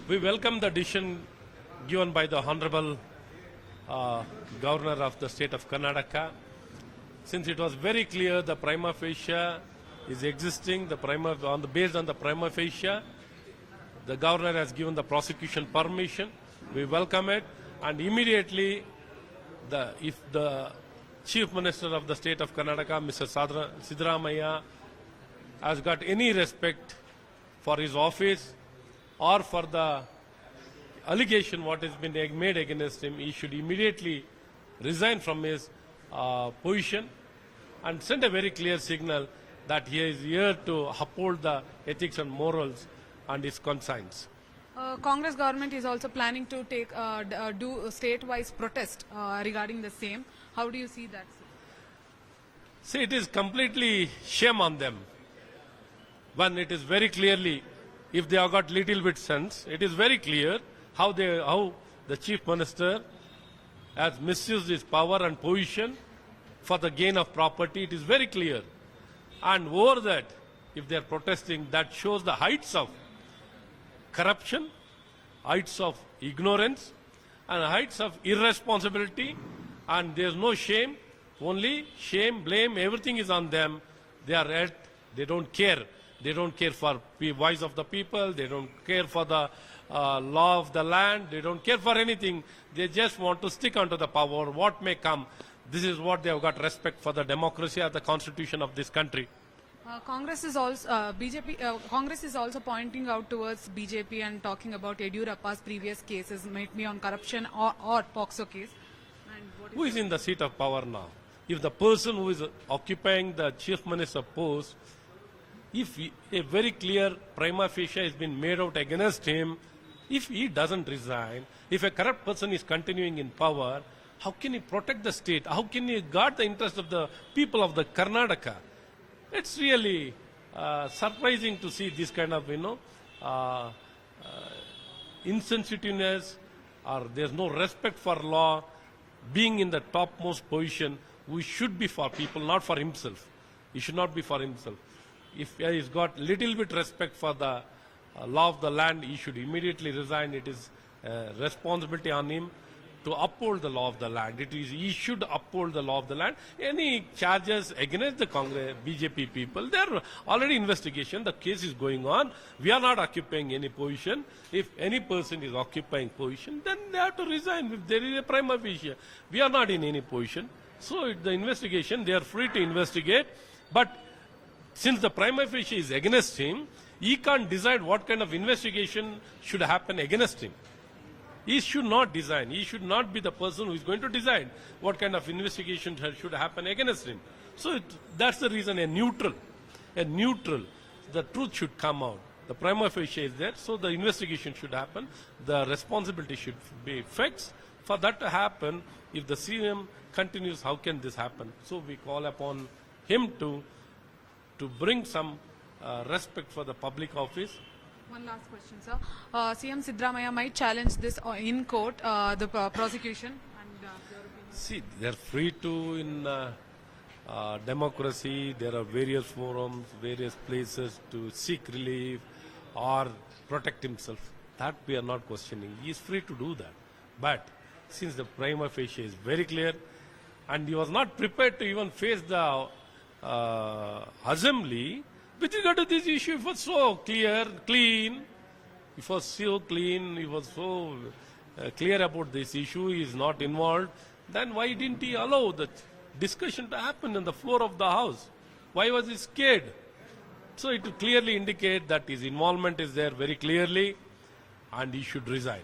We welcome the decision given by the Honorable Governor of the state of Karnataka. Since it was very clear the prima facie is existing, based on the prima facie, the Governor has given the prosecution permission. We welcome it, and immediately, if the Chief Minister of the state of Karnataka, Mr. Siddaramaiah, has got any respect for his office or for the allegation what has been made against him, he should immediately resign from his position and send a very clear signal that he is here to uphold the ethics and morals and his conscience. Congress government is also planning to do a state-wise protest regarding the same. How do you see that? See, it is completely shame on them. When it is very clearly, if they have got little bit sense, it is very clear how the Chief Minister has misused his power and position for the gain of property. It is very clear. And over that, if they are protesting, that shows the heights of corruption, heights of ignorance, and heights of irresponsibility. And there is no shame, only shame, blame, everything is on them. They are at, they don't care. They don't care for the voice of the people. They don't care for the law of the land. They don't care for anything. They just want to stick onto the power, what may come. This is what they have got respect for the democracy and the constitution of this country. Congress is also Congress is also pointing out towards BJP and talking about Yediyurappa's previous cases, might be on corruption or POXO case. And who is in the seat of power now? If the person who is occupying the Chief Minister post, if a very clear prima facie has been made out against him, if he doesn't resign, if a corrupt person is continuing in power, how can he protect the state? How can he guard the interest of the people of the Karnataka? It's really surprising to see this kind of, insensitiveness, or there's no respect for law. Being in the topmost position, we should be for people, not for himself. He should not be for himself. If he has got little bit respect for the law of the land, he should immediately resign. It is responsibility on him to uphold the law of the land. He should uphold the law of the land. Any charges against the Congress, BJP people, they are already investigation. The case is going on. We are not occupying any position. If any person is occupying position, then they have to resign. If there is a prima facie, we are not in any position. So the investigation, they are free to investigate. But since the prima facie is against him, he can't decide what kind of investigation should happen against him. He should not design. He should not be the person who is going to decide what kind of investigation should happen against him. So that's the reason a neutral, the truth should come out. The prima facie is there, so the investigation should happen. The responsibility should be fixed. For that to happen, if the CM continues, how can this happen? So we call upon him to bring some respect for the public office. One last question, sir. CM Siddaramaiah might challenge this in court, the prosecution. And see, they are free to in democracy. There are various forums, various places to seek relief or protect himself. That we are not questioning. He is free to do that. But since the prima facie is very clear, and he was not prepared to even face the assembly, with regard to this issue, it was so clean, it was so clean, he was so clear about this issue, he is not involved, then why didn't he allow the discussion to happen on the floor of the House? Why was he scared? So it clearly indicates that his involvement is there very clearly, and he should resign.